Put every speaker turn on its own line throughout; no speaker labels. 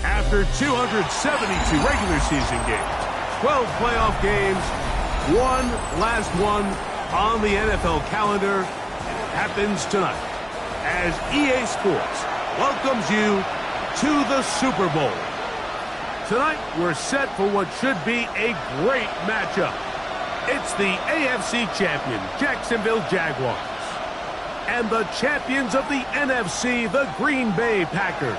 After 272 regular season games, 12 playoff games, one last one on the NFL calendar happens tonight as EA Sports welcomes you to the Super Bowl. Tonight, we're set for what should be a great matchup. It's the AFC champion, Jacksonville Jaguars, and the champions of the NFC, the Green Bay Packers.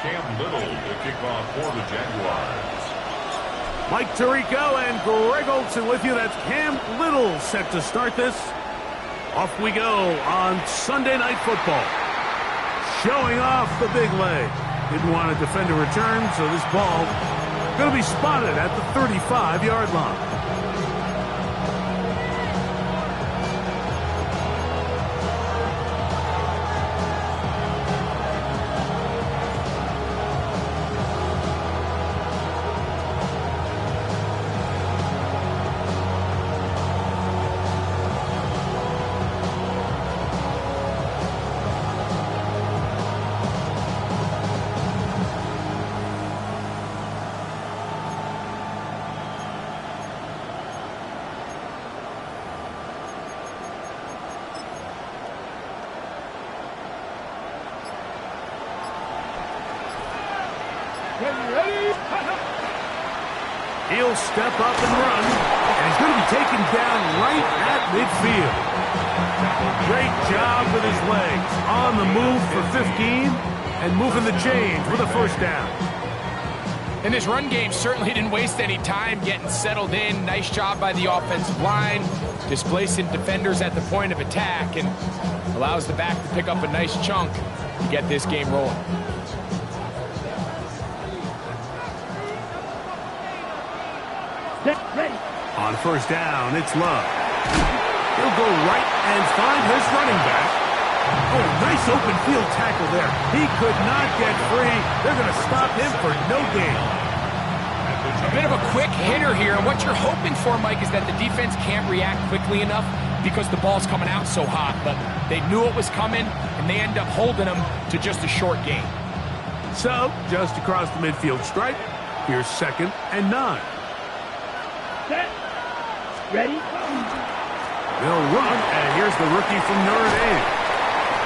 Cam Little to kick off for the Jaguars.
Mike Tirico and Greg Olson with you. That's Cam Little set to start this. Off we go on Sunday Night Football. Showing off the big leg. Didn't want to defend a return, so this ball going to be spotted at the 35-yard line. He'll step up and run, and he's going to be taken down right at midfield. Great job with his legs. On the move for 15, and moving the chains with a first down.
And this run game certainly didn't waste any time getting settled in. Nice job by the offensive line, displacing defenders at the point of attack, and allows the back to pick up a nice chunk to get this game rolling.
On first down, it's Love. He'll go right and find his running back. Oh, nice open field tackle there. He could not get free. They're going to stop him for no gain.
A bit of a quick hitter here, and what you're hoping for, Mike, is that the defense can't react quickly enough because the ball's coming out so hot. But they knew it was coming, and they end up holding them to just a short gain.
So, just across the midfield stripe, here's 2nd and 9.
Set. Ready?
They'll run, and here's the rookie from Notre Dame.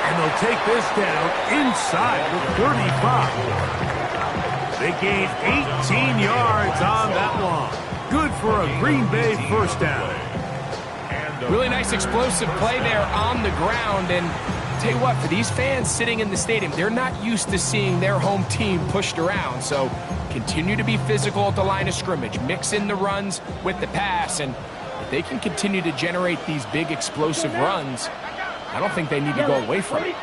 And they'll take this down inside the 35. They gain 18 yards on that one. Good for a Green Bay first down.
Really nice explosive play there on the ground. And tell you what, for these fans sitting in the stadium, they're not used to seeing their home team pushed around. So continue to be physical at the line of scrimmage. Mix in the runs with the pass. And if they can continue to generate these big explosive runs, I don't think they need to go away from it.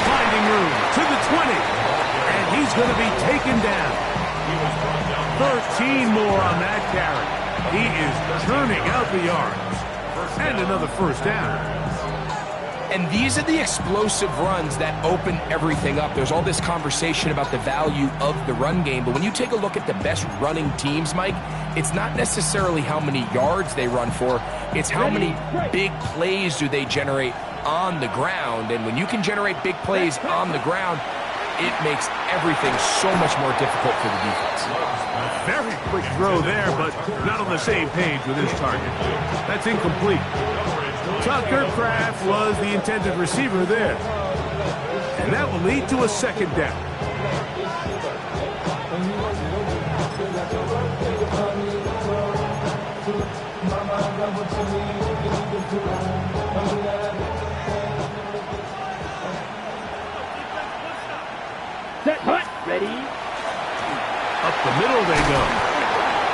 Finding room to the 20. And he's going to be taken down. 13 more on that carry. He is churning out the yards. And another first down.
And these are the explosive runs that open everything up. There's all this conversation about the value of the run game, but when you take a look at the best running teams, Mike, it's not necessarily how many yards they run for, it's how many big plays do they generate on the ground. And when you can generate big plays on the ground, it makes everything so much more difficult for the defense.
Very quick throw there, but not on the same page with his target. That's incomplete. Tucker Kraft was the intended receiver there. And that will lead to a second down.
Set, hut, ready.
Up the middle they go.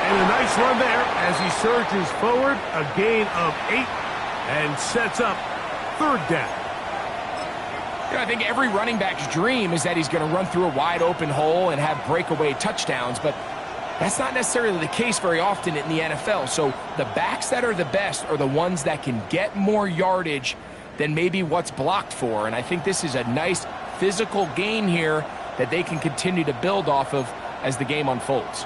And a nice run there as he surges forward. A gain of 8 and sets up third down.
You know, I think every running back's dream is that he's going to run through a wide open hole and have breakaway touchdowns, but that's not necessarily the case very often in the NFL. So the backs that are the best are the ones that can get more yardage than maybe what's blocked for. And I think this is a nice physical gain here that they can continue to build off of as the game unfolds.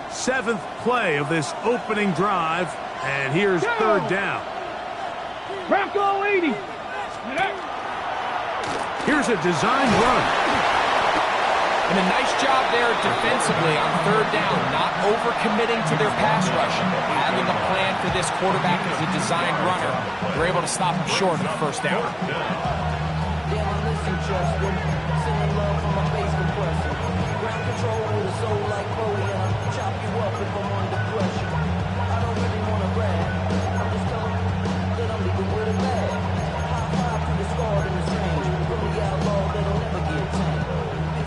7th play of this opening drive, and here's third down.
Bronco 80.
Here's a designed run.
And a nice job there defensively on third down, not overcommitting to their pass rush. Having a plan for this quarterback as a designed runner, they're able to stop him short of the first down.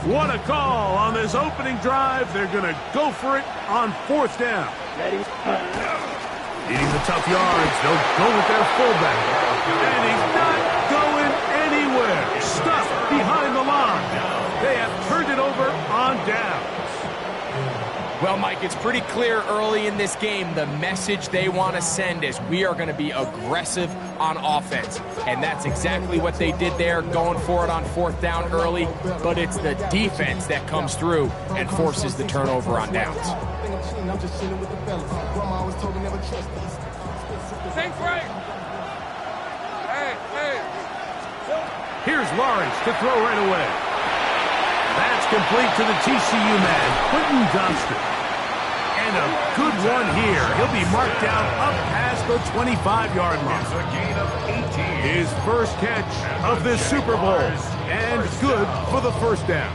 What a call on this opening drive. They're going to go for it on fourth down.
Ready.
Needing the tough yards, they'll go with their fullback. And he's not going anywhere. Stuck behind the line. They have turned it over on downs.
Well, Mike, it's pretty clear early in this game the message they want to send is we are going to be aggressive on offense. And that's exactly what they did there, going for it on fourth down early. But it's the defense that comes through and forces the turnover on downs.
Think right. Hey.
Here's Lawrence to throw right away. That's complete to the TCU man, Quentin Johnston. And a good one here. He'll be marked down up past the 25-yard line. His first catch of this Super Bowl. And good for the first down.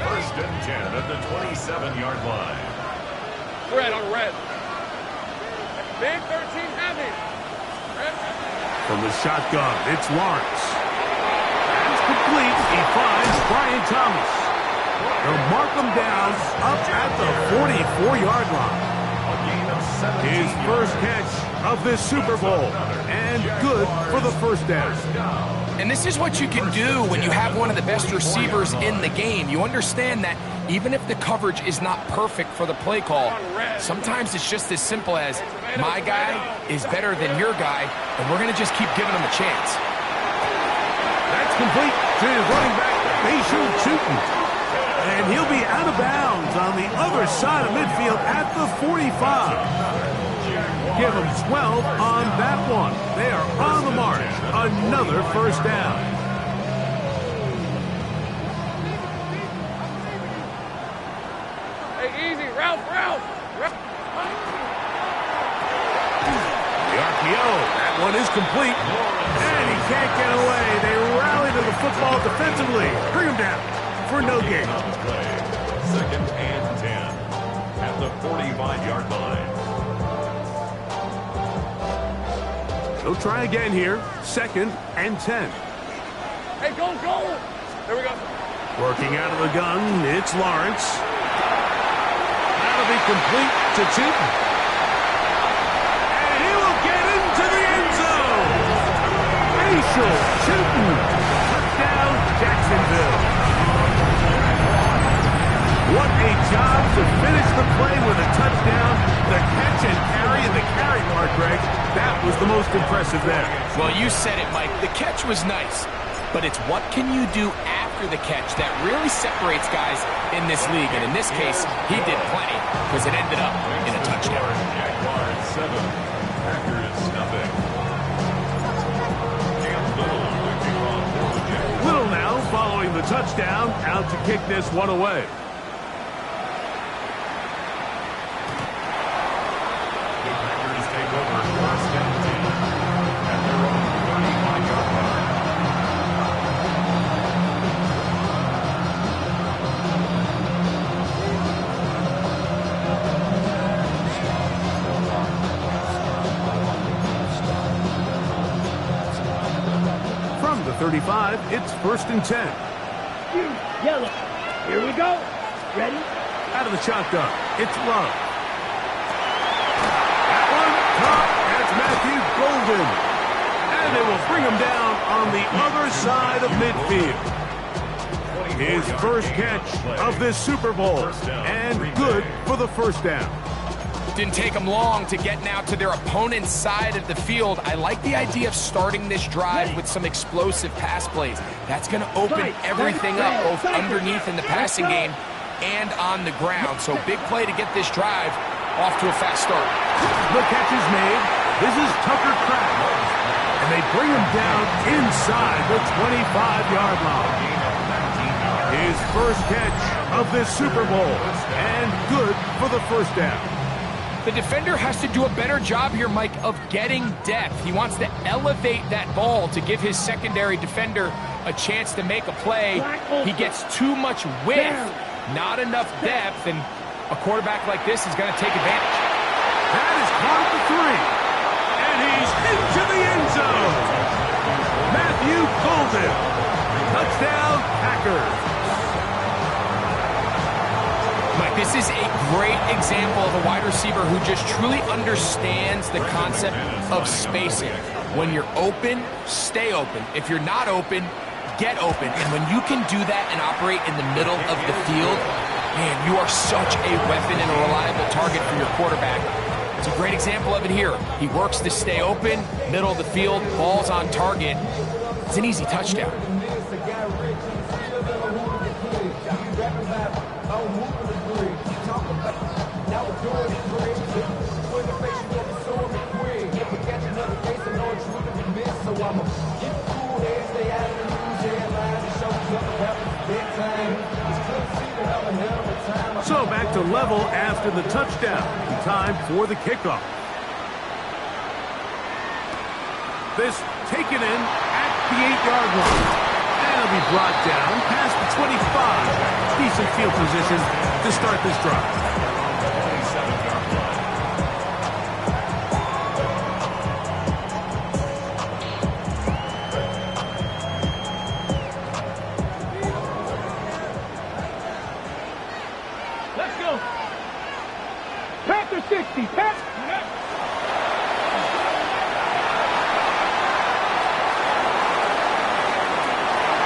First and 10 at the 27-yard line.
Red on red. Big 13 heavy.
From the shotgun, it's Lawrence. That's complete. He finds Brian Thomas. They'll mark him down up at the 44-yard line. His first catch of this Super Bowl. And good for the first down.
And this is what you can do when you have one of the best receivers in the game. You understand that even if the coverage is not perfect for the play call, sometimes it's just as simple as my guy is better than your guy, and we're going to just keep giving him a chance.
That's complete to running back Bayshore Chutin. And he'll be out of bounds on the other side of midfield at the 45. Give him 12 on that one. They are on the march. Another first down.
Hey, easy. Ralph.
The RPO. That one is complete. And he can't get away. They rally to the football defensively. Bring him down for no gain.
Second and 10 at the 45-yard line.
They'll try again here. Second and 10.
Hey, go. There we go.
Working out of the gun, it's Lawrence. That'll be complete to Chutin. And he will get into the end zone. Bayshore Chutin. Touchdown, Jacksonville. What a job to finish the play with a touchdown. The catch and carry, and the carry part, Greg, that was the most impressive there.
Well, you said it, Mike. The catch was nice, but it's what can you do after the catch that really separates guys in this league. And in this case, he did plenty because it ended up in a touchdown.
Jaguars 7, Packers nothing. Cam Little with the kickoff for
the touchdown, out to kick this one away.
The Packers take over first and 10 at their own 35-yard line.
From the 35, it's first and 10.
Yellow. Here we go. Ready?
Out of the shotgun, it's Love. That one, caught. That's Matthew Golden. And they will bring him down on the other side of midfield. His first catch of this Super Bowl, and good for the first down.
Didn't take them long to get now to their opponent's side of the field. I like the idea of starting this drive with some explosive pass plays. That's going to open everything up, both underneath in the passing game and on the ground. So big play to get this drive off to a fast start.
The catch is made. This is Tucker Kraft. And they bring him down inside the 25-yard line. His first catch of this Super Bowl, and good for the first down.
The defender has to do a better job here, Mike, of getting depth. He wants to elevate that ball to give his secondary defender a chance to make a play. He gets too much width, not enough depth, and a quarterback like this is going to take advantage.
That is caught at the 3, and he's into the end zone. Matthew Golden, touchdown Packers.
Mike, this is a great example of a wide receiver who just truly understands the concept of spacing. When you're open, stay open. If you're not open, get open. And when you can do that and operate in the middle of the field, man, you are such a weapon and a reliable target for your quarterback. It's a great example of it here. He works to stay open, middle of the field, ball's on target. It's an easy touchdown.
So back to level after the touchdown. Time for the kickoff. This taken in at the 8-yard line. And it'll be brought down past the 25. Decent field position to start this drive.
27-yard line.
Let's go. Panther 60.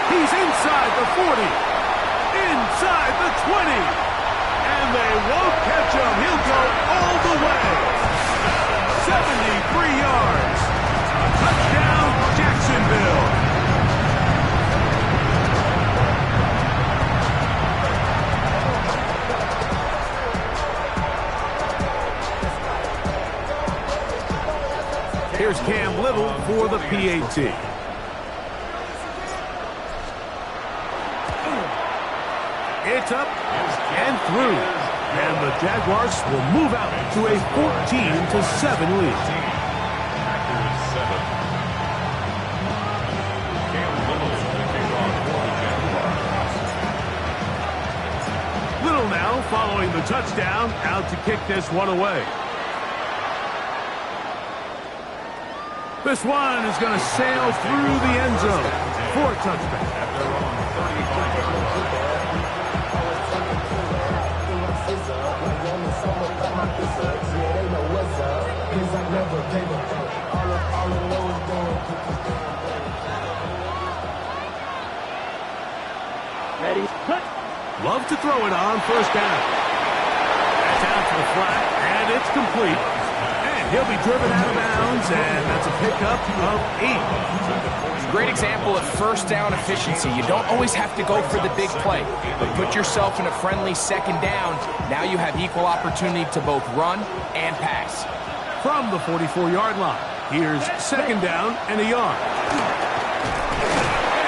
He's inside the 40. Inside the 20. And they won't catch him. He'll go all the way. 73 yards. Touchdown, Jacksonville. Here's Cam Little for the PAT. It's up and through. And the Jaguars will move out to a 14-7 lead.
Packers 7. Cam Little to kick off for the Jaguars.
Little now following the touchdown, out to kick this one away. This one is going to sail through the end zone for a touchdown.
At their own 35-yard line.
Ready? Cut.
Love to throw it on first down. That's out to the flat, and it's complete. And he'll be driven out of bounds, and that's a pickup of 8.
Great example of first down efficiency. You don't always have to go for the big play, but put yourself in a friendly second down. Now you have equal opportunity to both run and pass.
From the 44-yard line, here's second down and a yard.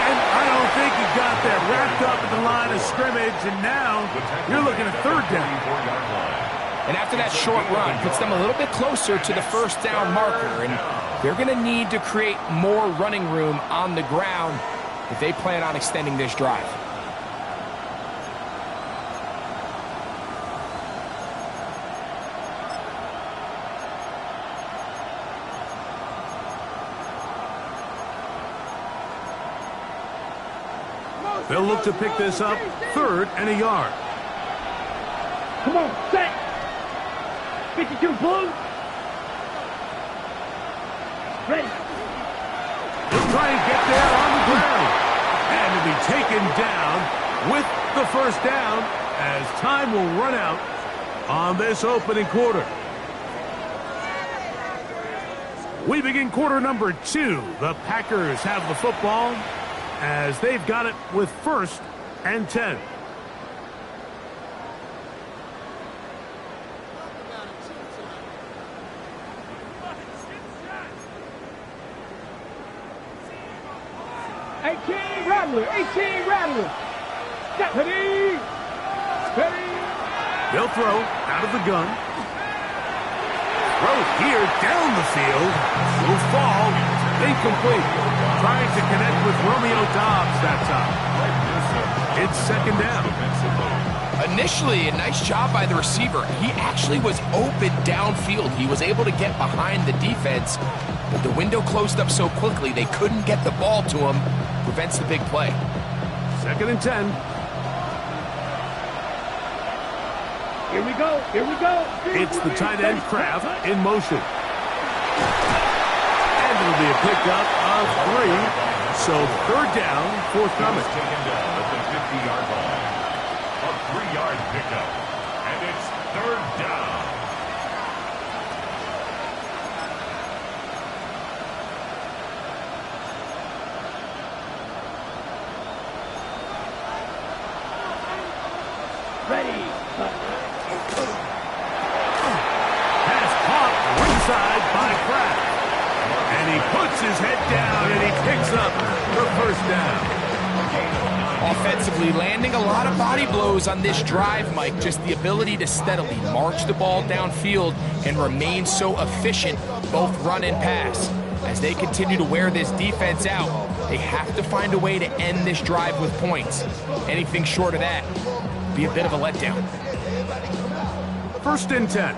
And I don't think you got that wrapped up at the line of scrimmage, and now you're looking at third down.
And after that short run, puts them a little bit closer to the first down marker, and they're going to need to create more running room on the ground if they plan on extending this drive.
They'll look to pick this up, 3rd and a yard.
Come on, set. 52 blue. Ready.
He'll try and get there on the ground. And to be taken down with the first down as time will run out on this opening quarter. We begin quarter number 2. The Packers have the football as they've got it with 1st and 10.
Rattler, 18 Rattler. Ready. Ready.
They'll throw out of the gun. Throw here down the field. Will fall. Incomplete. Trying to connect with Romeo Doubs that time. It's 2nd down.
Initially, a nice job by the receiver. He actually was open downfield. He was able to get behind the defense, but the window closed up so quickly they couldn't get the ball to him. Prevents the big play.
2nd and 10.
Here we go. Here we go.
It's the tight end Kraft in motion. And it'll be a pickup of 3. So 3rd down, forthcoming.
Taken down at the 50-yard line. A 3-yard pickup. And it's 3rd down.
Ready.
Pass caught ringside by Kraft. And he puts his head down and he picks up the 1st down.
Offensively, landing a lot of body blows on this drive, Mike. Just the ability to steadily march the ball downfield and remain so efficient, both run and pass. As they continue to wear this defense out, they have to find a way to end this drive with points. Anything short of that would be a bit of a letdown.
1st and 10.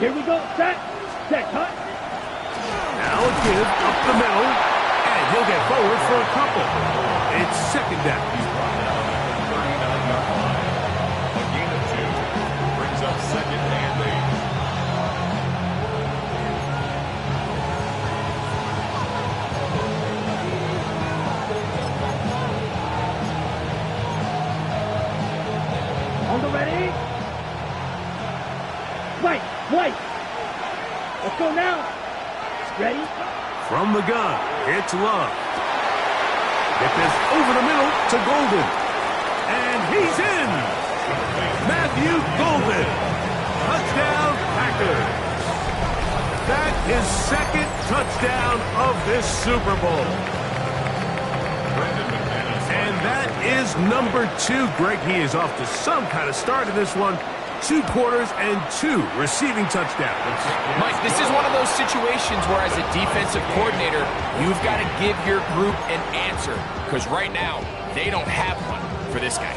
Here we go. Set. Set. Cut.
Now a give up the middle. And he'll get forward for a couple. It's 2nd down.
He's brought down at the 39-yard line. A gain of 2 brings up 2nd and 8.
On the ready. White. Let's go now. Ready.
From the gun, it's Love. Get this over the middle to Golden. And he's in. Matthew Golden. Touchdown, Packers. That is 2nd touchdown of this Super Bowl. And that is number 2. Greg, he is off to some kind of start in this one. 2 quarters and 2 receiving touchdowns.
Mike, this is one of those situations where as a defensive coordinator, you've got to give your group an answer. Because right now, they don't have one for this guy.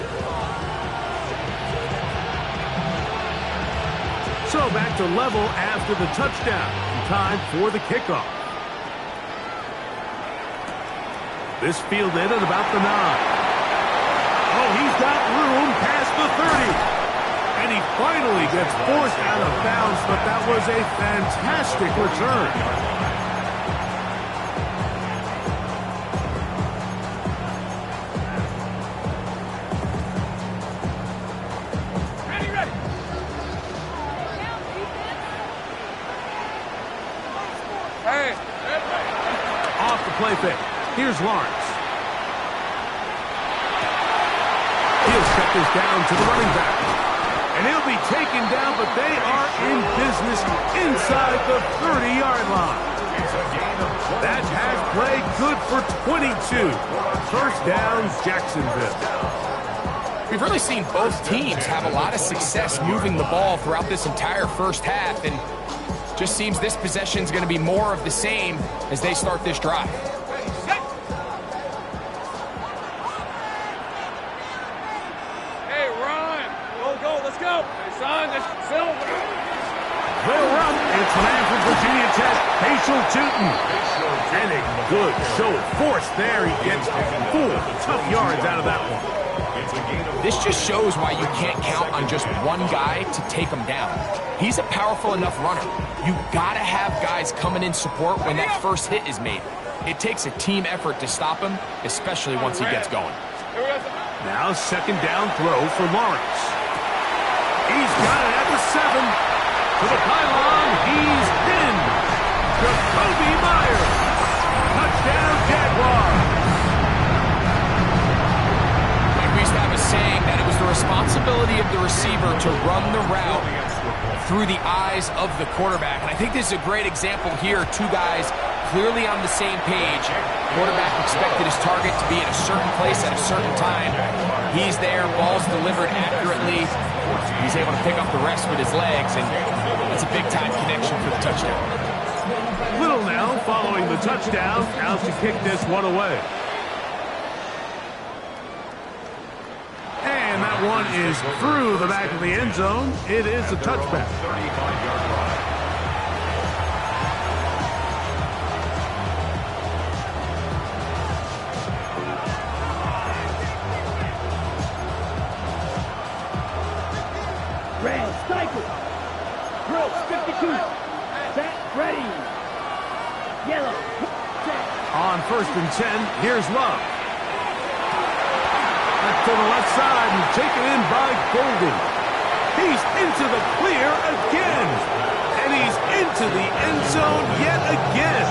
So back to level after the touchdown. Time for the kickoff. This fielded at about the 9. Oh, he's got room past the 30. And he finally gets forced out of bounds, but that was a fantastic return.
Ready. Hey.
Off the play fake. Here's Lawrence. He'll set this down to the running back. And he'll be taken down, but they are in business inside the 30-yard line.
It's a gain
That pass play good for 22. First down, Jacksonville.
We've really seen both teams have a lot of success moving the ball throughout this entire first half, and just seems this possession is going to be more of the same as they start this drive.
Hey, Ron. Go, let's go. Hey, son, that's Silver.
They'll run. It's man from Virginia Tech, Facial Tootin. And a good show of force there. He gets 4 tough yards out of that one.
This just shows why you can't count on just one guy to take him down. He's a powerful enough runner. You gotta have guys coming in support when that first hit is made. It takes a team effort to stop him, especially once he gets going.
Now second down throw for Lawrence. He's got it at the 7. To the pylon, he's in. Jacoby Myers. Touchdown, Jaguars.
We used to have a saying that it was the responsibility of the receiver to run the route through the eyes of the quarterback. And I think this is a great example here. 2 guys clearly on the same page. Quarterback expected his target to be in a certain place at a certain time. He's there, ball's delivered accurately. He's able to pick up the rest with his legs, and that's a big-time connection for the touchdown.
Little now following the touchdown, out to kick this one away. And that one is through the back of the end zone. It is a touchback.
35-yard line.
Red, sniper. Brooks, 52. Set, ready. Yellow. Set.
On 1st and 10, here's Love. Back to the left side and taken in by Golden. He's into the clear again. And he's into the end zone yet again.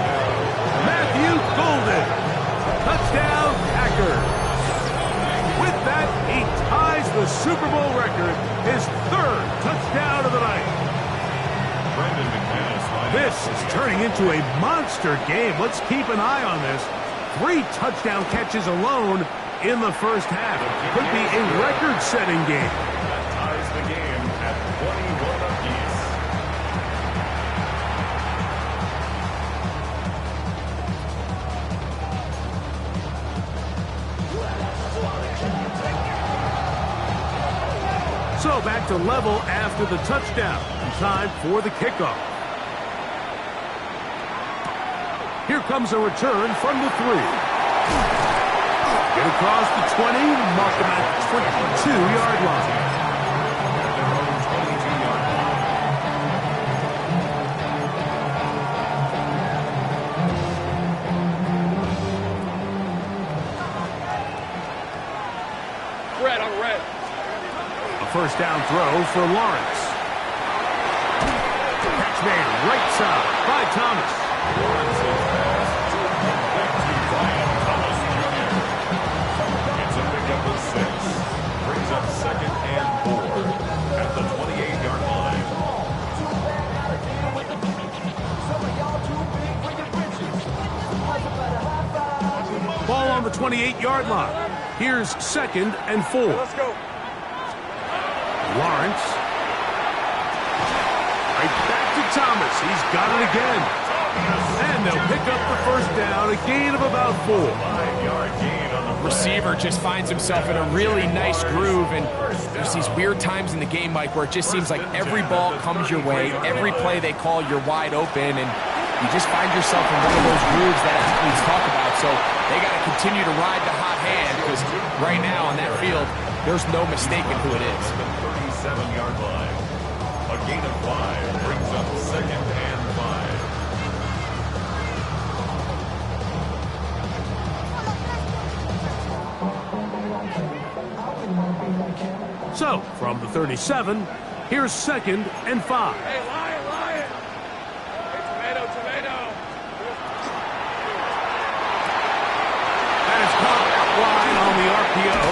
Matthew Golden. Touchdown, Packers. With that, he ties the Super Bowl record, his 3rd touchdown of the night. This is turning into a monster game. Let's keep an eye on this. 3 touchdown catches alone in the first half. Could be a record-setting game.
That ties the game at 21 apiece.
So back to level after the touchdown. Time for the kickoff. Here comes a return from the 3. Get across the 20, mark him at the 22-yard line.
Red on red.
A first down throw for Lawrence. Catch made right side by Thomas.
Lawrence's pass to Brian Thomas Jr. It's a pickup of 6. Brings up 2nd and 4 at the 28-yard line.
Ball on the 28-yard line. Here's 2nd and 4.
Let's go.
Lawrence. Right back to Thomas. He's got it again. And they'll pick up the first down, a gain of about 4.
5-yard gain on the
Receiver just finds himself in a really nice groove, and there's these weird times in the game, Mike, where it just seems like every ball comes your way, every play they call, you're wide open, and you just find yourself in one of those grooves that athletes talk about. So they got to continue to ride the hot hand, because right now on that field, there's no mistaking who it is.
37-yard line. A gain of 5 brings up 2nd and 5.
So, from the 37, here's 2nd and 5.
Hey, Lion, Lion. Hey, tomato, tomato.
That is caught outline on the RPO.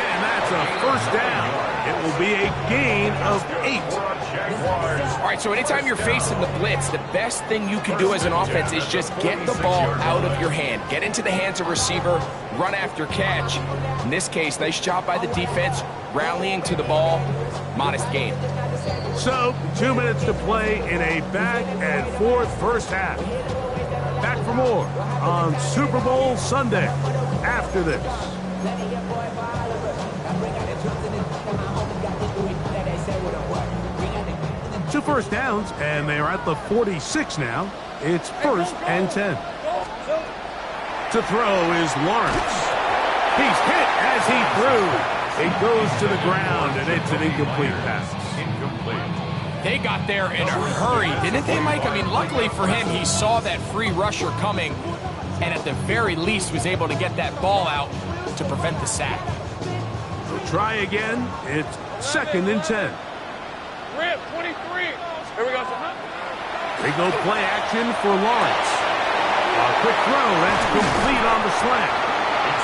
And that's a first down. It will will be a gain of 8.
All right, so anytime you're facing the blitz, the best thing you can do as an offense is just get the ball out of your hand. Get into the hands of receiver, run after catch. In this case, nice job by the defense, rallying to the ball, modest gain.
So, 2 minutes to play in a back-and-forth first half. Back for more on Super Bowl Sunday after this. 2 first downs, and they are at the 46 now. It's 1st and 10. To throw is Lawrence. He's hit as he threw. It goes to the ground, and it's an incomplete pass.
They got there in a hurry, didn't they, Mike? I mean, luckily for him, he saw that free rusher coming, and at the very least was able to get that ball out to prevent the sack.
They'll try again. It's 2nd and 10.
Rip, 23. Here we go.
They go play action for Lawrence. A quick throw, that's complete on the slant.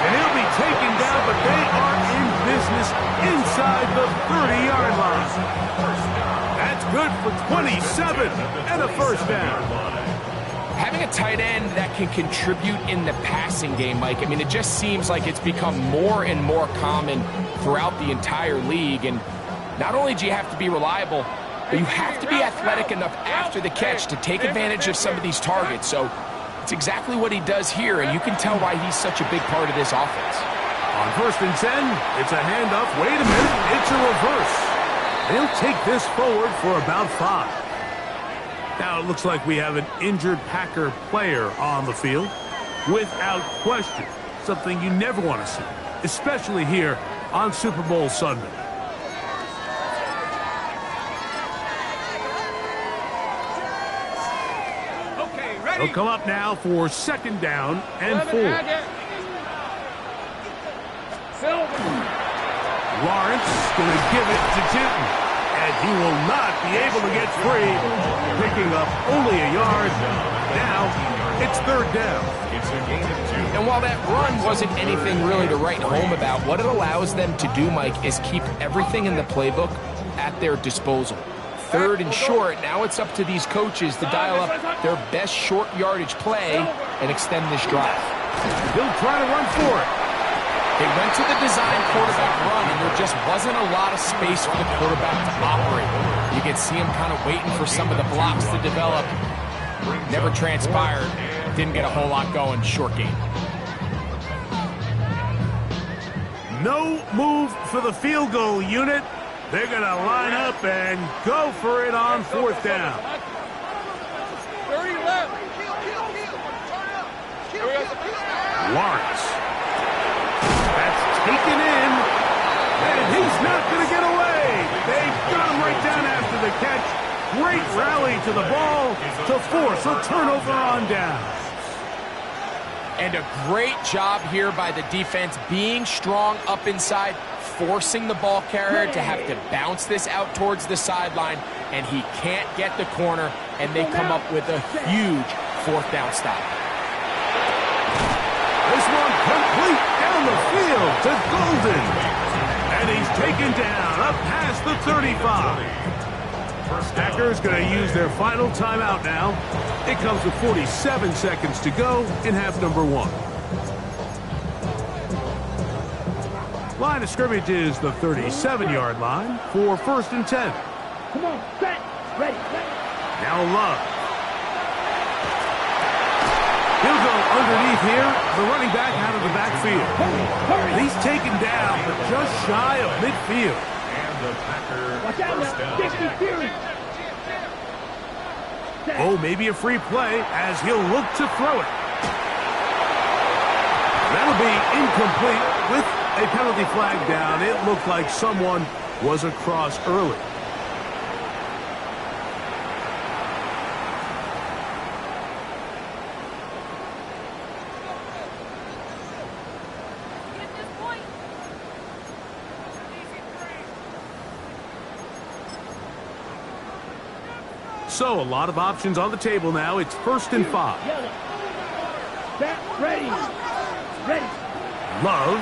And he'll be taken down, but they are in business inside the 30-yard line. That's good for 27 and a first down.
Having a tight end that can contribute in the passing game, Mike, I mean, it just seems like it's become more and more common throughout the entire league. And not only do you have to be reliable, but you have to be athletic enough after the catch to take advantage of some of these targets. So it's exactly what he does here, and you can tell why he's such a big part of this offense.
On 1st and 10, it's a handoff. Wait a minute, it's a reverse. They'll take this forward for about 5. Now it looks like we have an injured Packer player on the field. Without question, something you never want to see, especially here on Super Bowl Sunday. They'll come up now for 2nd down and 4. Lawrence going to give it to Jinton, and he will not be able to get free, picking up only a yard. Now it's 3rd down.
And while that run wasn't anything really to write home about, what it allows them to do, Mike, is keep everything in the playbook at their disposal. 3rd and short, now it's up to these coaches to dial up their best short yardage play and extend this drive.
He'll try to run for it.
They went to the design quarterback run, and there just wasn't a lot of space for the quarterback to operate. You could see him kind of waiting for some of the blocks to develop. Never transpired. Didn't get a whole lot going. Short game.
No move for the field goal unit. They're going to line up and go for it on 4th down.
30 left.
Lawrence. That's taken in, and he's not going to get away. They got him right down after the catch. Great rally to the ball to force a turnover on down.
And a great job here by the defense, being strong up inside, forcing the ball carrier to have to bounce this out towards the sideline, and he can't get the corner, and they come up with a huge 4th down stop.
This one complete down the field to Golden. And he's taken down up past the 35. Packers going to use their final timeout now. It comes with 47 seconds to go in half number 1. Line of scrimmage is the 37-yard line for 1st and 10.
Come on, set, ready.
Now Love. He'll go underneath here, the running back out of the backfield. And he's taken down, but just shy of midfield.
And the Packer
Watch out now, 60 series.
Oh, maybe a free play as he'll look to throw it. That'll be incomplete with a penalty flag down. It looked like someone was across early. So a lot of options on the table now. It's 1st and 5.
Set, ready.
Love.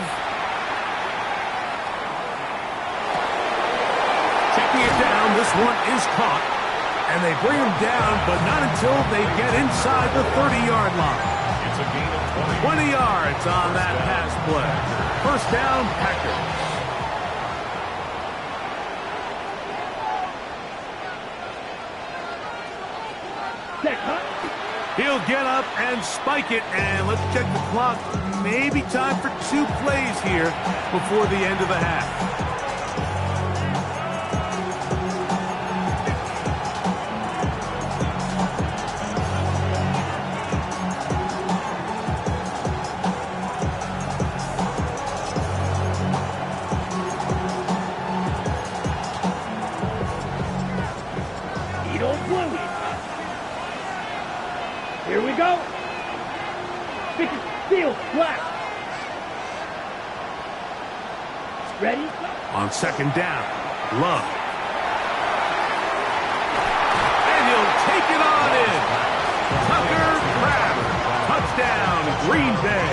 Checking it down. This one is caught. And they bring him down, but not until they get inside the 30-yard line.
It's a gain of
20 yards on that pass play. First down, Packers. He'll get up and spike it, and let's check the clock. Maybe time for 2 plays here before the end of the half.
Here we go. Pick it, steal, black. Ready?
On second down, Love. And he'll take it on in. Tucker Crabbe. Touchdown, Green Bay.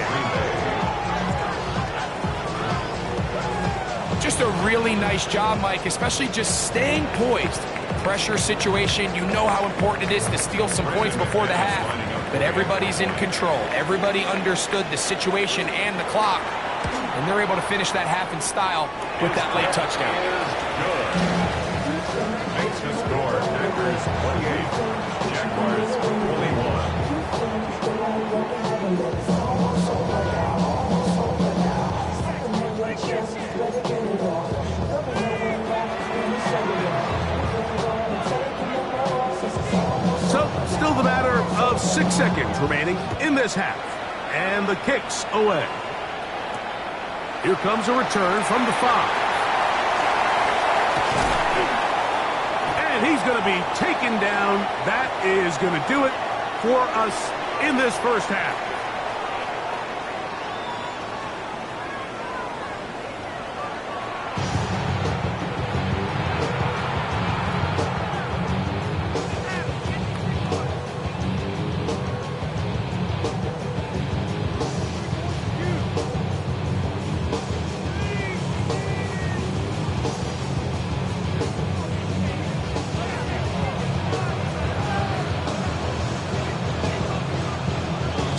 Just a really nice job, Mike, especially just staying poised. Pressure situation, you know how important it is to steal some points before the half, but everybody's in control. Everybody understood the situation and the clock, and they're able to finish that half in style with that late touchdown.
Makes the score. Packers 28, Jaguars 21.
Still the matter of 6 seconds remaining in this half. And the kick's away. Here comes a return from the 5. And he's going to be taken down. That is going to do it for us in this first half.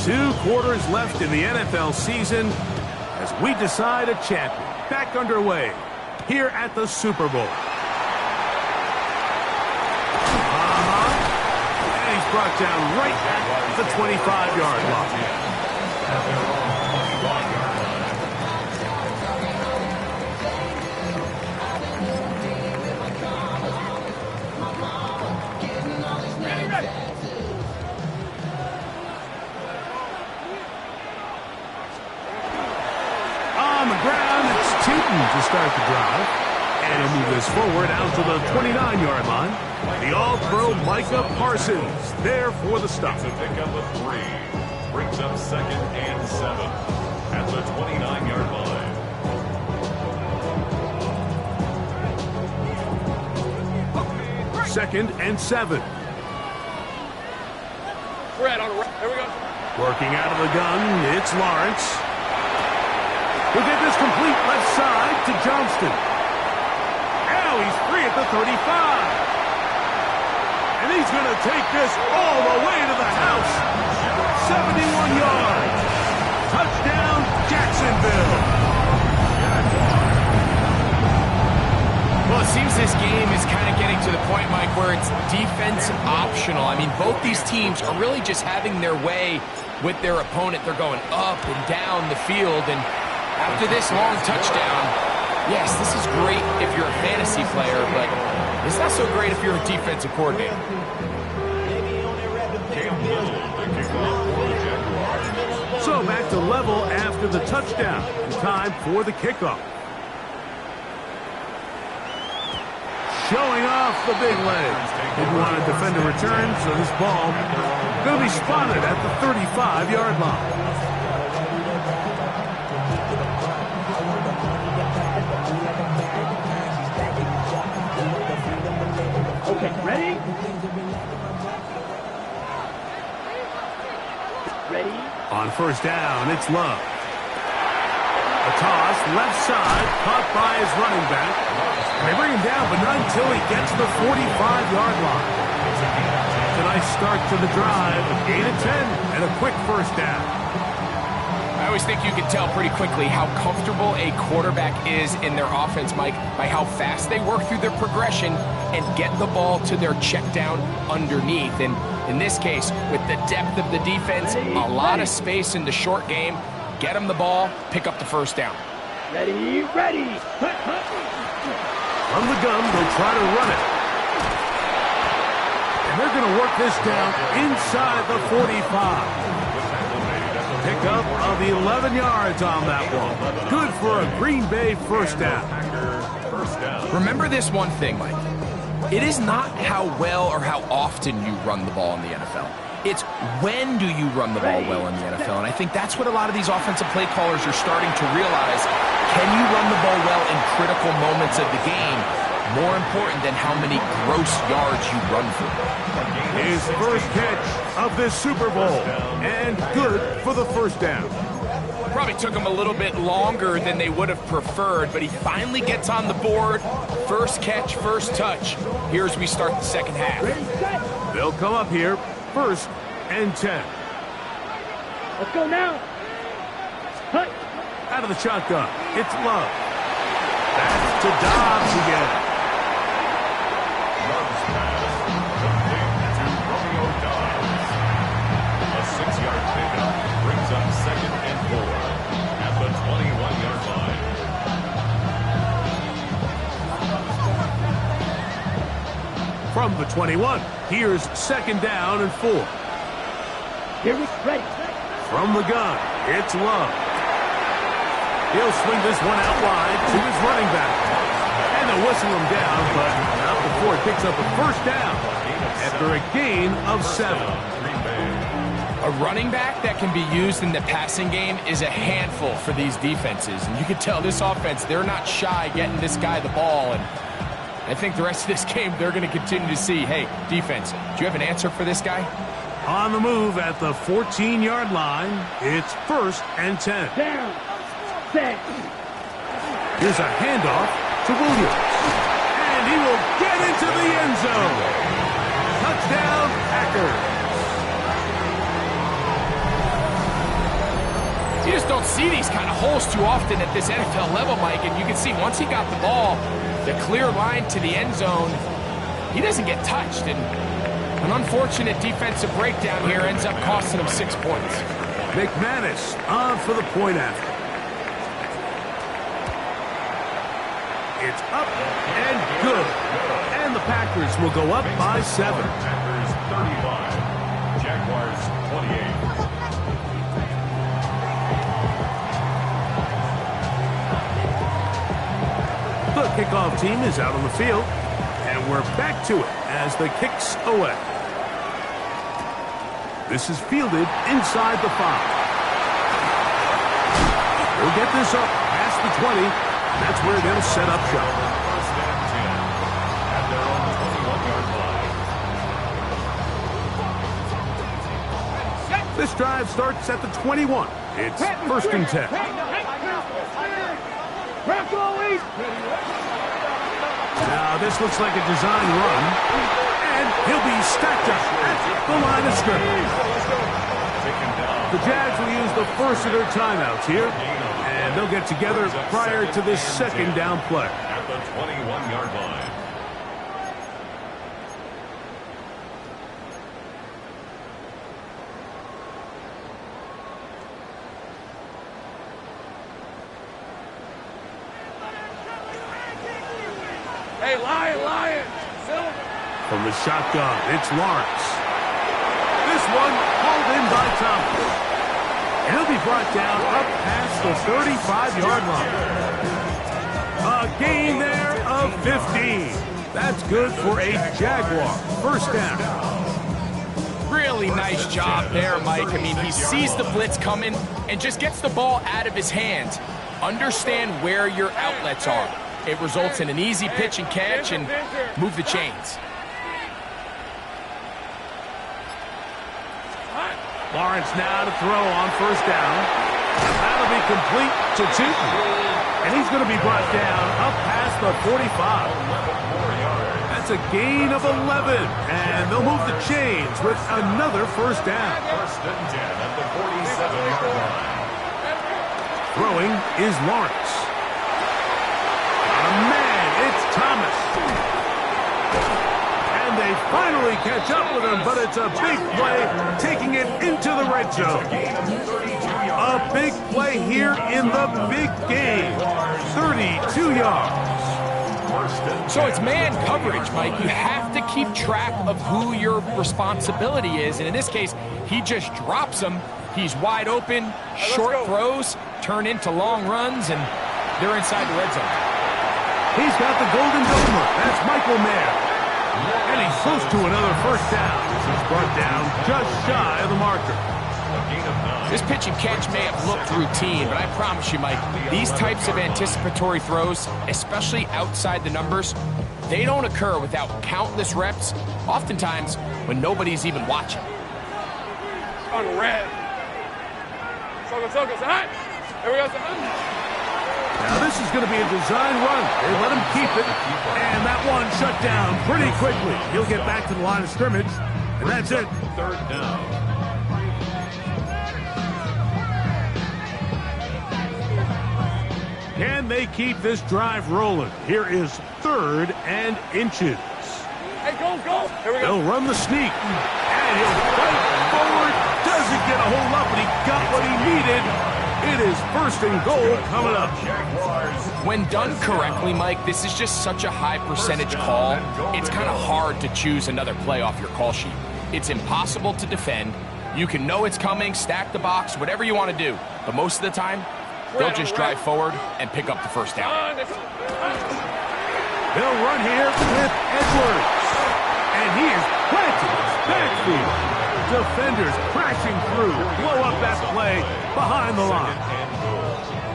Two quarters left in the NFL season as we decide a champion. Back underway here at the Super Bowl. And he's brought down right at the 25-yard line. To start the drive, and he'll move this forward out to the 29-yard line. The all-pro Micah Parsons there for the stop.
It's a pickup of 3. Brings up 2nd and 7 at the 29-yard line.
2nd and 7.
Fred on the right. There we go.
Working out of the gun, it's Lawrence. He'll get this complete left side to Johnston. Now he's free at the 35. And he's going to take this all the way to the house. 71 yards. Touchdown, Jacksonville.
Well, it seems this game is kind of getting to the point, Mike, where it's defense optional. I mean, both these teams are really just having their way with their opponent. They're going up and down the field, and after this long touchdown, yes, this is great if you're a fantasy player, but it's not so great if you're a defensive coordinator.
So back to level after the touchdown. Time for the kickoff. Showing off the big legs. Didn't want to defend a return, so this ball going to be spotted at the 35-yard line.
Okay, ready? Ready?
On first down, it's Love. A toss, left side, caught by his running back. And they bring him down, but not until he gets to the 45-yard line. It's a nice start to the drive. A gain of 10 and a quick first down.
I always think you can tell pretty quickly how comfortable a quarterback is in their offense, Mike, by how fast they work through their progression and get the ball to their check down underneath. And in this case, with the depth of the defense, a lot of space in the short game, get them the ball, pick up the first down.
Ready, ready.
From the gun, they'll try to run it. And they're going to work this down inside the 45. Pickup of 11 yards on that one. Good for a Green Bay first down.
Remember this one thing, Mike. It is not how well or how often you run the ball in the NFL. It's when do you run the ball well in the NFL. And I think that's what a lot of these offensive play callers are starting to realize. Can you run the ball well in critical moments of the game? More important than how many gross yards you run for.
His first catch of this Super Bowl, and good for the first down.
Probably took him a little bit longer than they would have preferred, but he finally gets on the board. First catch, first touch. Here as we start the second half.
They'll come up here, 1st and 10.
Let's go now. Hut.
Out of the shotgun, it's Love. That's to Dobbs again.
Love's pass complete to Romeo Dobbs. A 6-yard pickup brings up 2nd and 4 at the 21-yard line.
From the 21, here's 2nd down and 4.
Here we ready.
From the gun, it's Love. He'll swing this one out wide to his running back. And they'll whistle him down, but not before he picks up a first down after a gain of 7.
A running back that can be used in the passing game is a handful for these defenses. And you can tell this offense, they're not shy getting this guy the ball. And I think the rest of this game, they're going to continue to see, hey, defense, do you have an answer for this guy?
On the move at the 14-yard line, it's 1st and 10.
Down. Set.
Here's a handoff to Williams. And he will get into the end zone. Touchdown, Packers.
You just don't see these kind of holes too often at this NFL level, Mike. And you can see once he got the ball, the clear line to the end zone, he doesn't get touched. And an unfortunate defensive breakdown here ends up costing him 6 points.
McManus on for the point after. It's up and good. And the Packers will go up by 7.
Packers 35, Jaguars 28.
The kickoff team is out on the field, and we're back to it as the kick's away. This is fielded inside the 5. We'll get this up past the 20. That's where they'll set up shop.
1st and 10 at their own 21-yard line.
This drive starts at the 21. It's 1st and 10. Now this looks like a design run, and he'll be stacked up at the line of scrimmage. The Jags will use the first of their timeouts here, and they'll get together prior to this 2nd down play.
At the 21-yard line.
Hey, Lion! Silver!
From the shotgun, it's Lawrence. This one hauled in by Thomas. And he'll be brought down up past the 35-yard line. A gain there of 15. That's good for a Jaguar first down.
Really nice job there, Mike. I mean, he sees the blitz coming and just gets the ball out of his hands. Understand where your outlets are. It results in an easy pitch and catch and move the chains.
Lawrence now to throw on first down. That'll be complete to Tootin. And he's going to be brought down up past the 45. That's a gain of 11. And they'll move the chains with another first down.
First and 10 at the 47-yard line.
Throwing is Lawrence. Man, it's Thomas. And they finally catch up with him, but it's a big play, taking it into the red zone. A big play here in the big game. 32 yards.
So it's man coverage, Mike. You have to keep track of who your responsibility is. And in this case, he just drops him. He's wide open, short throws, turn into long runs, and they're inside the red zone.
He's got the golden domer. That's Michael Mayer. And he's close to another first down. He's brought down just shy of the marker.
This pitch and catch may have looked routine, but I promise you, Mike, these types of anticipatory throws, especially outside the numbers, they don't occur without countless reps, oftentimes when nobody's even watching.
On red. Focus, hot. Here we go,
Now this is going to be a design run. They let him keep it, and that one shut down pretty quickly. He'll get back to the line of scrimmage, and that's it.
Third down.
Can they keep this drive rolling? Here is 3rd and inches.
Hey, go. Here we go.
He'll run the sneak, and he'll fight forward. Doesn't get a whole lot, but he got what he needed. It is 1st and goal coming up.
When done correctly, Mike, this is just such a high percentage call. It's kind of hard to choose another play off your call sheet. It's impossible to defend. You can know it's coming, stack the box, whatever you want to do. But most of the time, they'll just drive forward and pick up the first down.
They'll run here with Edwards. And he is planted his backfield. Defenders crashing through, blow up that play behind the line.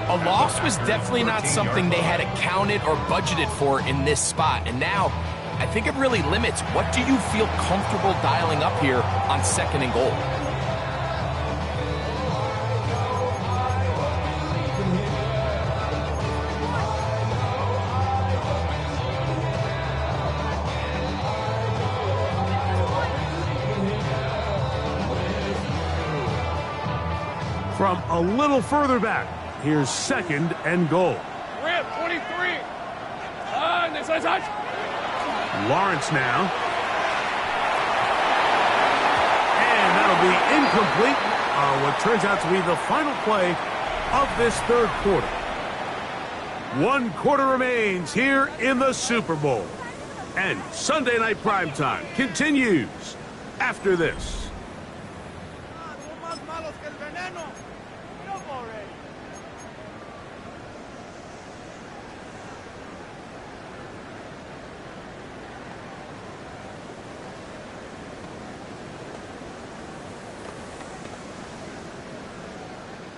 A loss was definitely not something they had accounted or budgeted for in this spot. And now, I think it really limits what do you feel comfortable dialing up here on 2nd and goal.
From a little further back, here's 2nd and goal.
Rip, 23. Next touch.
Lawrence now. And that'll be incomplete on what turns out to be the final play of this 3rd quarter. 1 quarter remains here in the Super Bowl. And Sunday Night Primetime continues after this.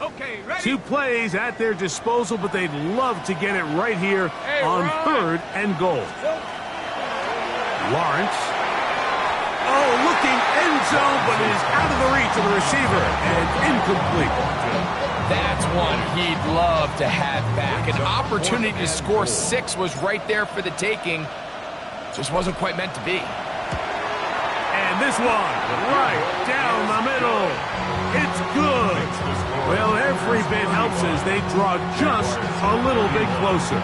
Okay, ready?
2 plays at their disposal, but they'd love to get it right here on 3rd and goal. Lawrence. Oh, looking end zone, but it is out of the reach of the receiver and incomplete.
That's one he'd love to have back. An opportunity to score 6 was right there for the taking. Just wasn't quite meant to be.
And this one, right down the middle. It's good. Well, every bit helps as they draw just a little bit closer.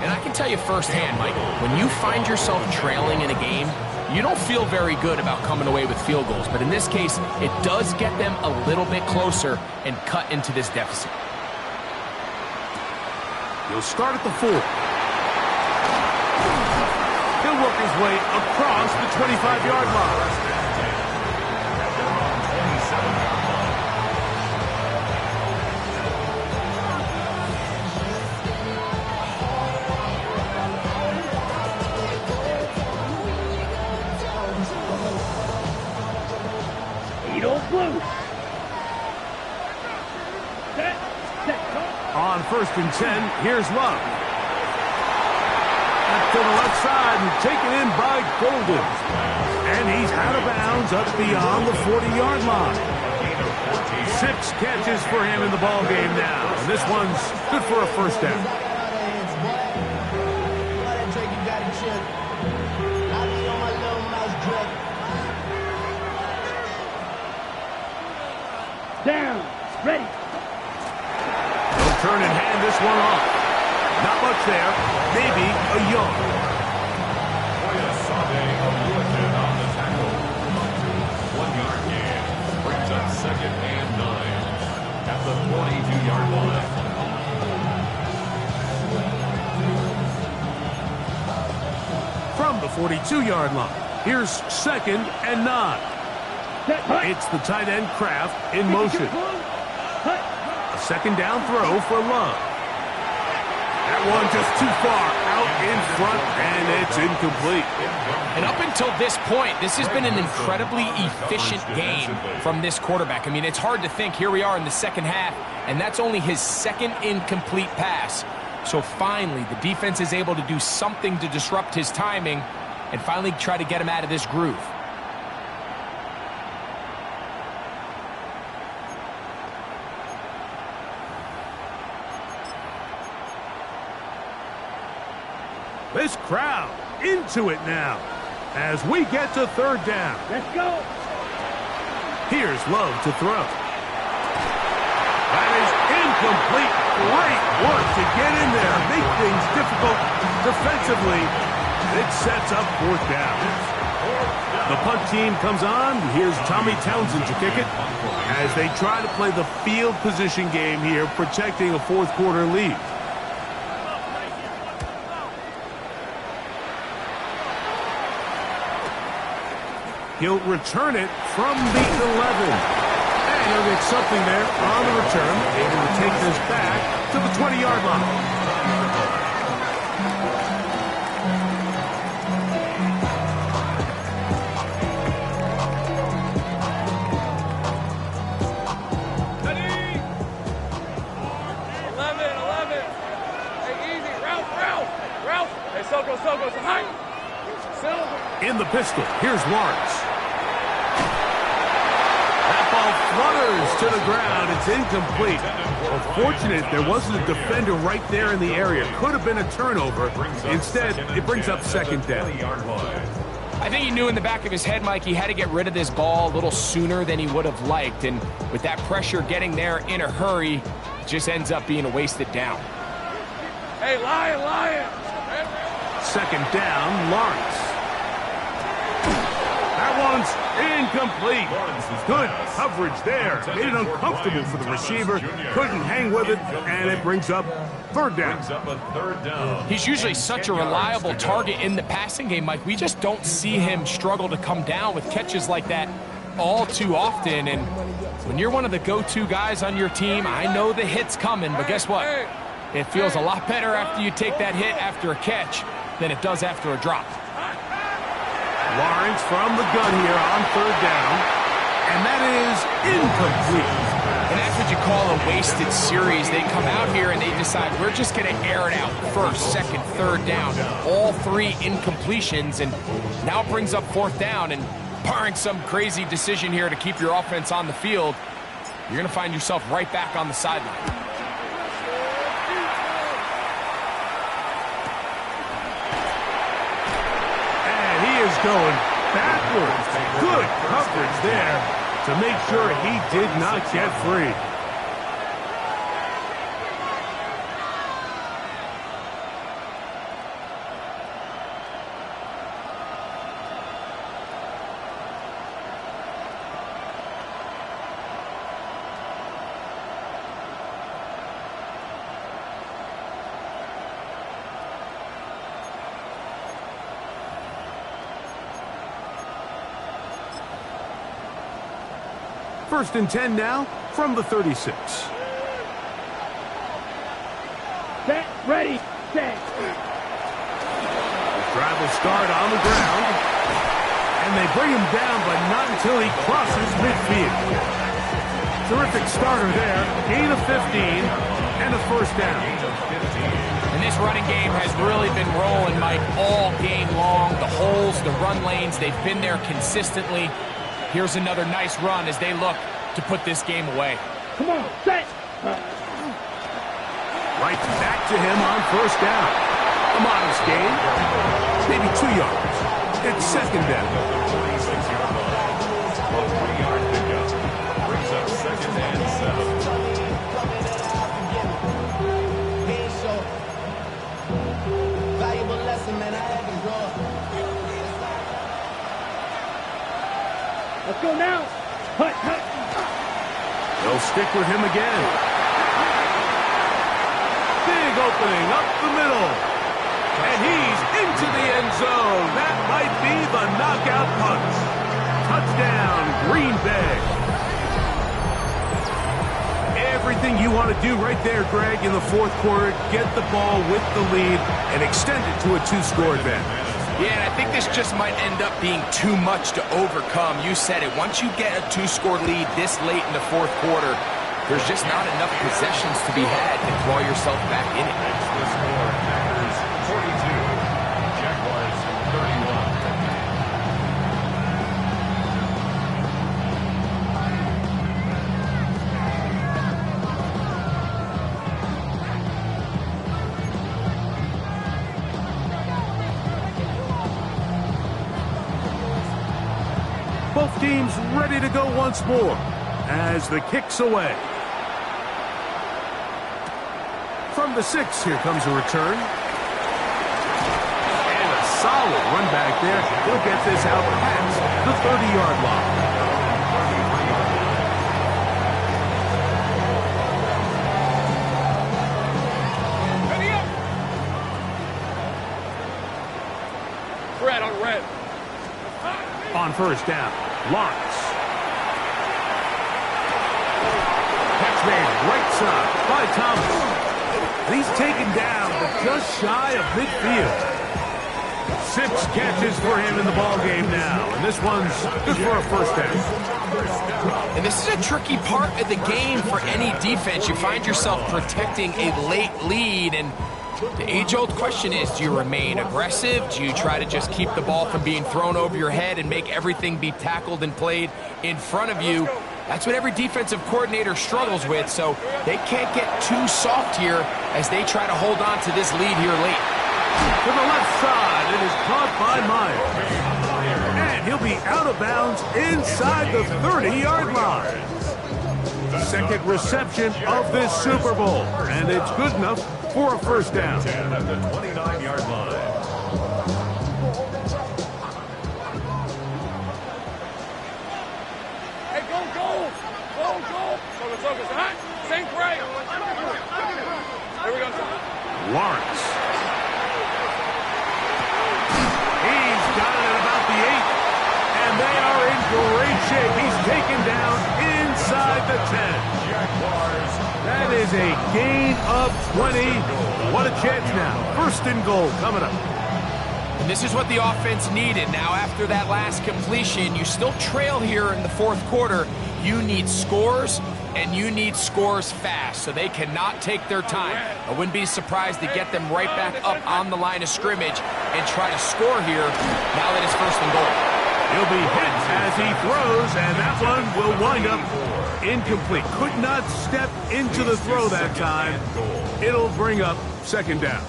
And I can tell you firsthand, Mike, when you find yourself trailing in a game, you don't feel very good about coming away with field goals. But in this case, it does get them a little bit closer and cut into this deficit.
He'll start at the 4. He'll work his way across the 25-yard line. On 1st and 10, here's Love. Up to the left side and taken in by Golden. And he's out of bounds up beyond the 40-yard line. 6 catches for him in the ball game now. And this one's good for a first down.
Down. Ready.
He'll turn and hand this one off. Not much there. Maybe a yard.
On the tackle. 1-yard gain. Brings up 2nd and 9 at the 42-yard line.
From the 42-yard line, here's 2nd and 9. It's the tight end Kraft in motion. A 2nd down throw for Love. That one just too far out in front, and it's incomplete.
And up until this point, this has been an incredibly efficient game from this quarterback. I mean, it's hard to think. Here we are in the second half, and that's only his 2nd incomplete pass. So finally, the defense is able to do something to disrupt his timing and finally try to get him out of this groove.
This crowd into it now as we get to 3rd down.
Let's go.
Here's Love to throw. That is incomplete. Great work to get in there, make things difficult defensively. It sets up 4th down. The punt team comes on. Here's Tommy Townsend to kick it as they try to play the field position game here, protecting a 4th quarter lead. He'll return it from the 11. And he'll get something there on the return, able to take this back to the 20-yard line.
Ready? 11. Hey, easy. Route. Hey, Soko, so high. Silver.
In the pistol, here's Lawrence. That ball flutters to the ground. It's incomplete. Well, fortunate there wasn't a defender right there in the area. Could have been a turnover. Instead, it brings up 2nd down.
I think he knew in the back of his head, Mike, he had to get rid of this ball a little sooner than he would have liked. And with that pressure getting there in a hurry, it just ends up being a wasted down.
Hey, Lion.
2nd down, Lawrence. That one's incomplete. Good coverage there. Made it uncomfortable for the receiver. Couldn't hang with it, and it brings up 3rd down.
He's usually such a reliable target in the passing game, Mike. We just don't see him struggle to come down with catches like that all too often. And when you're one of the go-to guys on your team, I know the hit's coming, but guess what? It feels a lot better after you take that hit after a catch than it does after a drop.
Lawrence from the gun here on 3rd down, and that is incomplete.
And that's what you call a wasted series. They come out here and they decide, we're just going to air it out 1st, 2nd, 3rd down. All 3 incompletions, and now it brings up 4th down. And barring some crazy decision here to keep your offense on the field, you're going to find yourself right back on the sideline.
Going backwards. Good coverage there to make sure he did not get free. First and 10 now from the 36.
Set, ready, set.
Drive will start on the ground. And they bring him down, but not until he crosses midfield. Terrific starter there. Gain of 15 and a 1st down.
And this running game has really been rolling, Mike, all game long. The holes, the run lanes, they've been there consistently. Here's another nice run as they look to put this game away.
Come on, set.
Right back to him on first down. A modest gain, maybe 2 yards. It's second down.
46-yard line. A 3-yard pickup. Brings up second and 7.
Valuable lesson, man. I haven't grown.
Let's go now. Hut, hut.
They'll stick with him again. Big opening up the middle. And he's into the end zone. That might be the knockout punch. Touchdown, Green Bay. Everything you want to do right there, Greg, in the fourth quarter. Get the ball with the lead and extend it to a 2-score advantage.
Yeah, and I think this just might end up being too much to overcome. You said it. Once you get a 2-score lead this late in the fourth quarter, there's just not enough possessions to be had to claw yourself back in it.
The score, Packers 42, Jaguars 31.
Both teams ready to go once more as the kick's away. From the 6, here comes a return. And a solid run back there. He'll get this out past the 30-yard line.
Ready up. Red on red.
On first down, Lawrence. Catch made right side by Thomas. And he's taken down, but just shy of midfield. 6 catches for him in the ballgame now. And this one's good for a first down.
And this is a tricky part of the game for any defense. You find yourself protecting a late lead, and the age-old question is, do you remain aggressive? Do you try to just keep the ball from being thrown over your head and make everything be tackled and played in front of you? That's what every defensive coordinator struggles with, so they can't get too soft here as they try to hold on to this lead here late.
To the left side, it is caught by Myers. And he'll be out of bounds inside the 30-yard line. Second reception of this Super Bowl, and it's good enough for a first down.
10 at the 29-yard line.
Hey, go, go. Go, go. Focus. Hot. Same play. Here we go.
Lawrence. He's got it at about the 8, and they are in great shape. He's taken down inside the 10. That is a gain of 20. What a chance now. First and goal coming up.
And this is what the offense needed. Now, after that last completion, you still trail here in the fourth quarter. You need scores, and you need scores fast, so they cannot take their time. I wouldn't be surprised to get them right back up on the line of scrimmage and try to score here now that it's first and goal.
He'll be hit as he throws, and that one will wind up incomplete. Could not step into the throw that time. It'll bring up second down.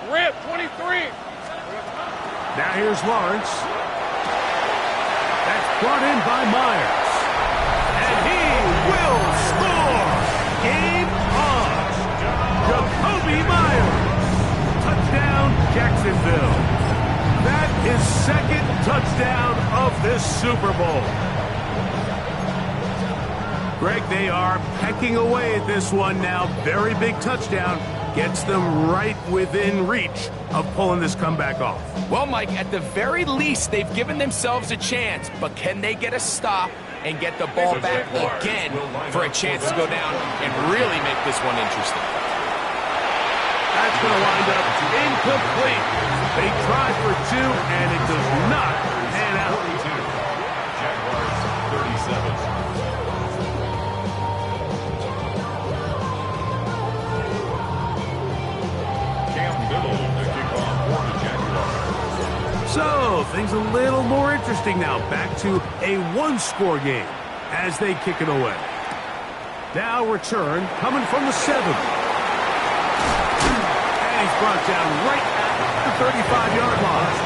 Rip, 23.
Now here's Lawrence. That's brought in by Myers. And he will score. Game on. Jacoby Myers. Touchdown, Jacksonville. That is second touchdown of this Super Bowl. Greg, they are pecking away at this one now. Very big touchdown. Gets them right within reach of pulling this comeback off.
Well, Mike, at the very least, they've given themselves a chance, but can they get a stop and get the ball back again for a chance to go down and really make this one interesting?
That's going to wind up incomplete. They tried for 2, and it does not pan out.
Jaguars 37.
So, So things a little more interesting now. Back to a one-score game as they kick it away. Now return coming from the 7. And he's brought down right at the 35-yard line.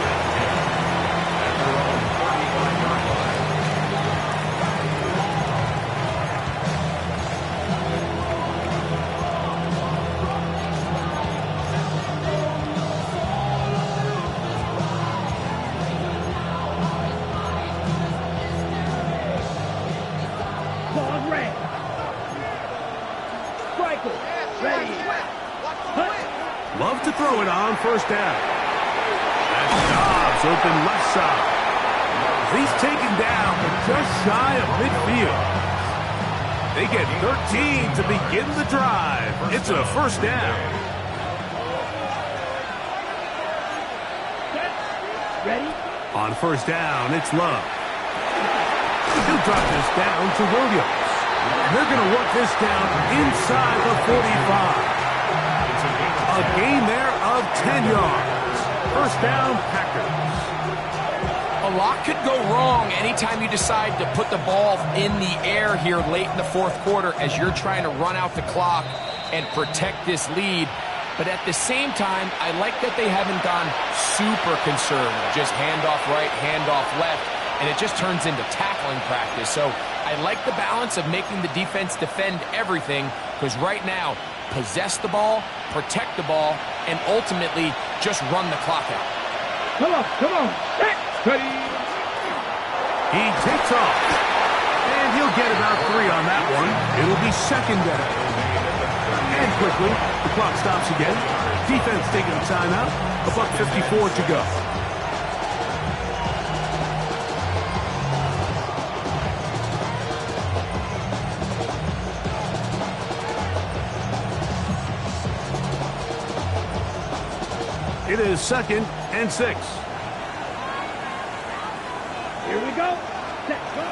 Love to throw it on first down. That's Dobbs open left side. He's taken down, but just shy of midfield. They get 13 to begin the drive. It's a first down.
Ready?
On first down, it's Love. He'll drop this down to Williams. And they're going to work this down inside the 45. A gain there of 10 yards. First down, Packers.
A lot could go wrong anytime you decide to put the ball in the air here late in the fourth quarter as you're trying to run out the clock and protect this lead. But at the same time, I like that they haven't gone super conservative. Just handoff right, handoff left, and it just turns into tackling practice. So I like the balance of making the defense defend everything, because right now, possess the ball, protect the ball, and ultimately just run the clock out.
Come on, come on. Ready.
He takes off. And he'll get about 3 on that one. It'll be second down. And quickly, the clock stops again. Defense taking a timeout. $1:54 to go. It is second and 6.
Here we go. Set, go.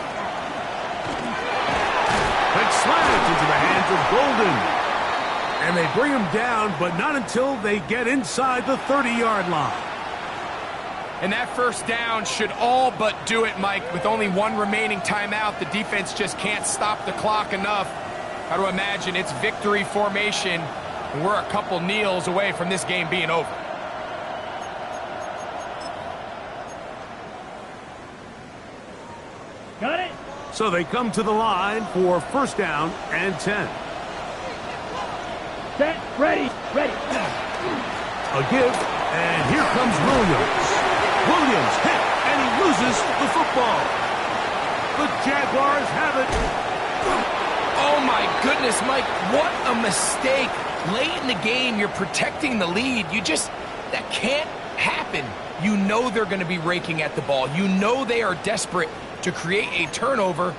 Quick slant into the hands of Golden. And they bring him down, but not until they get inside the 30-yard line.
And that first down should all but do it, Mike. With only one remaining timeout, the defense just can't stop the clock enough. Got to imagine it's victory formation, and we're a couple kneels away from this game being over.
Got it.
So they come to the line for first down and 10.
Set, ready, ready.
A give, and here comes Williams. Williams hit, and he loses the football. The Jaguars have it.
Oh, my goodness, Mike, what a mistake. Late in the game, you're protecting the lead. That can't happen. You know they're going to be raking at the ball. You know they are desperate to create a turnover.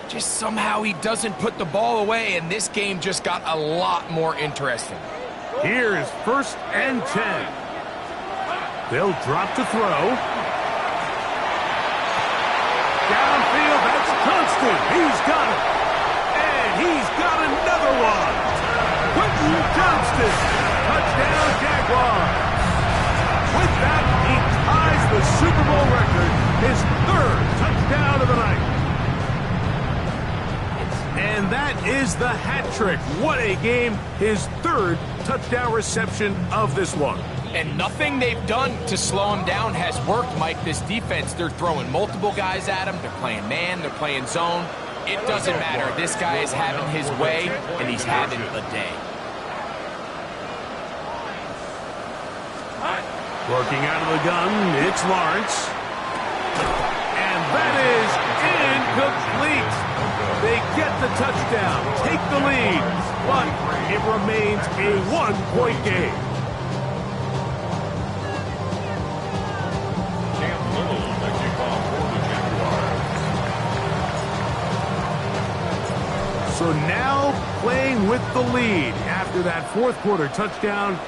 Just somehow he doesn't put the ball away, and this game just got a lot more interesting.
Here's first and 10. They'll drop to throw. Downfield, that's Constant. He's got it. And he's got another one. Quentin Johnston. Touchdown, Jaguars. With that, he ties the Super Bowl record, his 3rd touchdown of the night. And that is the hat trick. What a game. His 3rd touchdown reception of this one.
And nothing they've done to slow him down has worked, Mike. This defense, they're throwing multiple guys at him. They're playing man, they're playing zone. It doesn't matter. This guy is having his way, and he's having a day.
Working out of the gun, it's Lawrence. And that is incomplete. They get the touchdown, take the lead, but it remains a 1-point game. So now playing with the lead after that 4th quarter touchdown,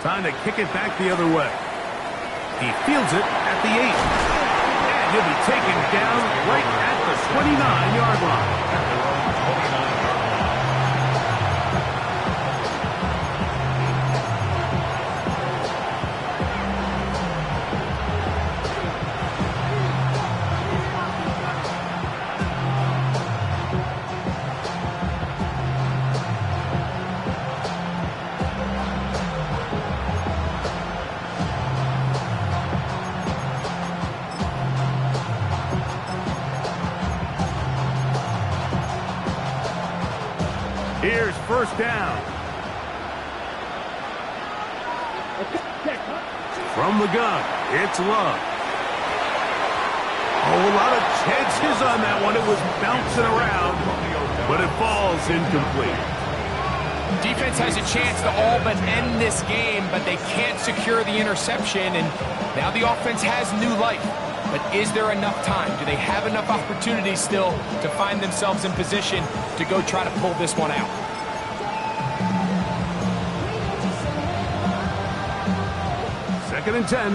time to kick it back the other way. He fields it at the 8. And he'll be taken down right at the 29-yard line. first down. From the gun, it's Love. Oh, a lot of chances on that one. It was bouncing around, but it falls incomplete.
Defense has a chance to all but end this game, but they can't secure the interception, and now the offense has new life. But is there enough time? Do they have enough opportunities still to find themselves in position to go try to pull this one out?
Second and 10.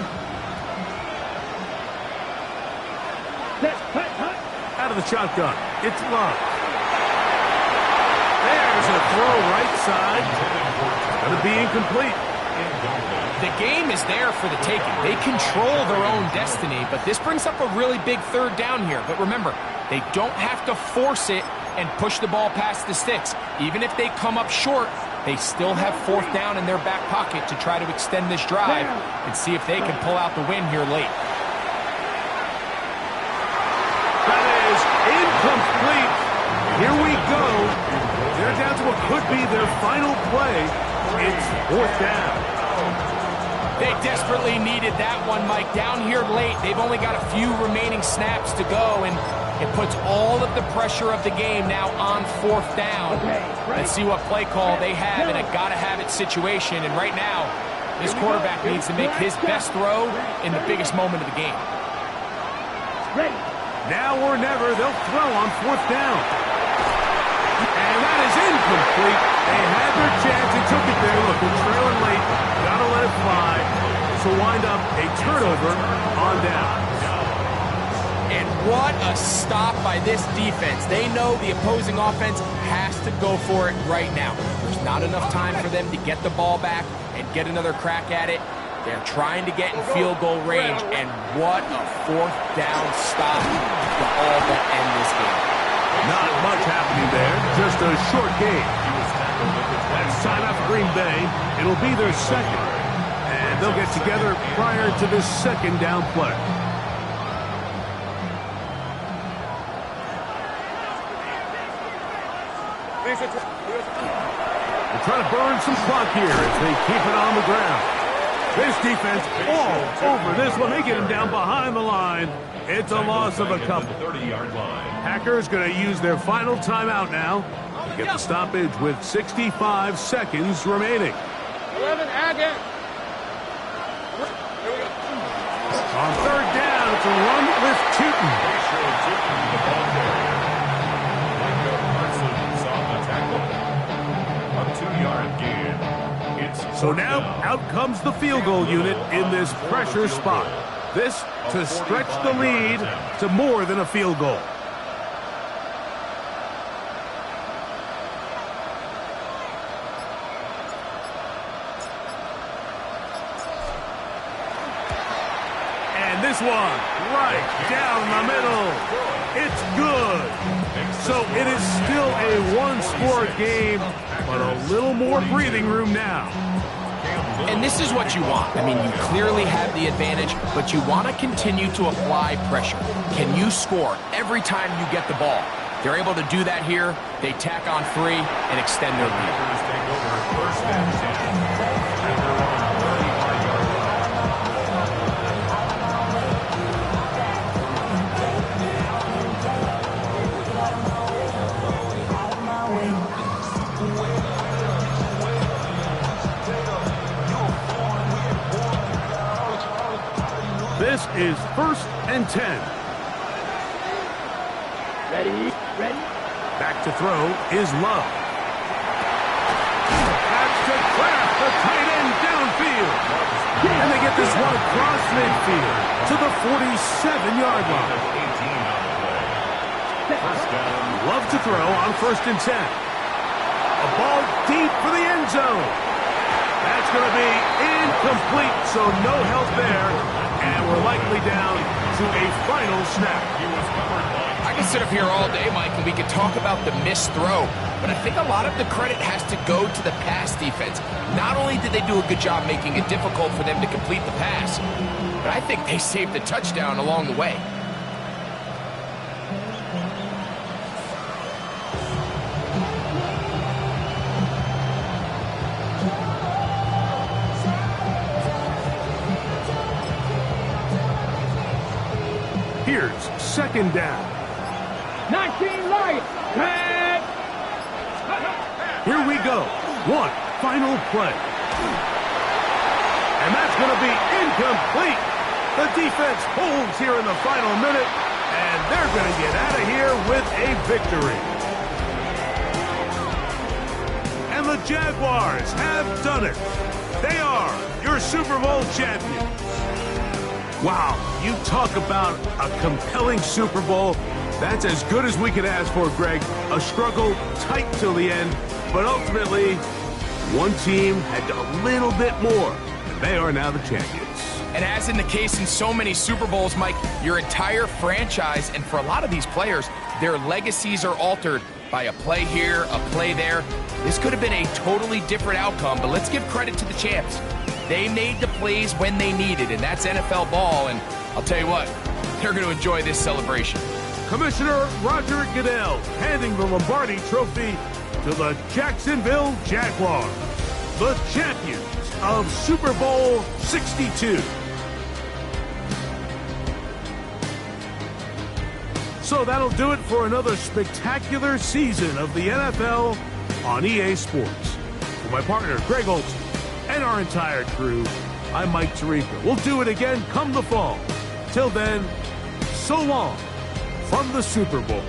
Out of the shotgun, it's Love. There's a throw right side. Going to be incomplete.
The game is there for the taking. They control their own destiny, but this brings up a really big third down here. But remember, they don't have to force it and push the ball past the sticks. Even if they come up short, they still have fourth down in their back pocket to try to extend this drive and see if they can pull out the win here late.
That is incomplete. Here we go. They're down to what could be their final play. It's fourth down.
They desperately needed that one, Mike. Down here late, they've only got a few remaining snaps to go, and it puts all of the pressure of the game now on fourth down. Let's see what play call they have in a gotta-have-it situation. And right now, this quarterback needs to make his best throw in the biggest moment of the game.
Now or never, they'll throw on fourth down. And that is incomplete. They had their chance. They took it there. Look, they're trailing late. Gotta let it fly. So wind up a turnover on down.
And what a stop by this defense. They know the opposing offense has to go for it right now. There's not enough time for them to get the ball back and get another crack at it. They're trying to get in field goal range, and what a fourth down stop to all but end this game.
Not much happening there, just a short game. That's time out for Green Bay. It'll be their second, and they'll get together prior to this second down play. They're trying to burn some clock here as they keep it on the ground. This defense all over this one. They get him down behind the line. It's a loss of a couple.
30-yard line.
Packers going to use their final timeout now to get the stoppage with 65 seconds remaining.
11, Agate.
On third down, it's a run with Tootin.
They show Tootin the ball carrier. Micah Parsons on the tackle. A 2-yard gain. It's
So now out comes the field goal unit in this pressure spot. This to stretch the lead to more than a field goal. And this one right down the middle. It's good. So it is still a one-score game, but a little more breathing room now.
And this is what you want. I mean, you clearly have the advantage, but you want to continue to apply pressure. Can you score every time you get the ball? They're able to do that here. They tack on 3 and extend their lead.
take over first and 10. At their own 35-yard line.
This is first and 10.
Ready?
Back to throw is Love. That's to Kraft, the tight end downfield. And they get this one across midfield to the 47-yard line.
18 on the play. First down.
Love to throw on first and 10. A ball deep for the end zone. That's going to be incomplete, so no help there. And we're likely down to a final snap.
I could sit up here all day, Mike, and we could talk about the missed throw, but I think a lot of the credit has to go to the pass defense. Not only did they do a good job making it difficult for them to complete the pass, but I think they saved a touchdown along the way.
Here's second down.
19 Lions. Head.
Here we go. One final play. And that's going to be incomplete. The defense holds here in the final minute, and they're going to get out of here with a victory. And the Jaguars have done it. They are your Super Bowl champions. Wow, you talk about a compelling Super Bowl. That's as good as we could ask for, Greg. A struggle tight till the end, but ultimately, one team had a little bit more, and they are now the champions.
And as in the case in so many Super Bowls, Mike, your entire franchise, and for a lot of these players, their legacies are altered by a play here, a play there. This could have been a totally different outcome, but let's give credit to the champs. They made the plays when they needed, and that's NFL ball, and I'll tell you what, they're going to enjoy this celebration.
Commissioner Roger Goodell handing the Lombardi Trophy to the Jacksonville Jaguars, the champions of Super Bowl 62. So that'll do it for another spectacular season of the NFL on EA Sports. For my partner, Greg Olson, and our entire crew, I'm Mike Tirico. We'll do it again come the fall. Till then, so long from the Super Bowl.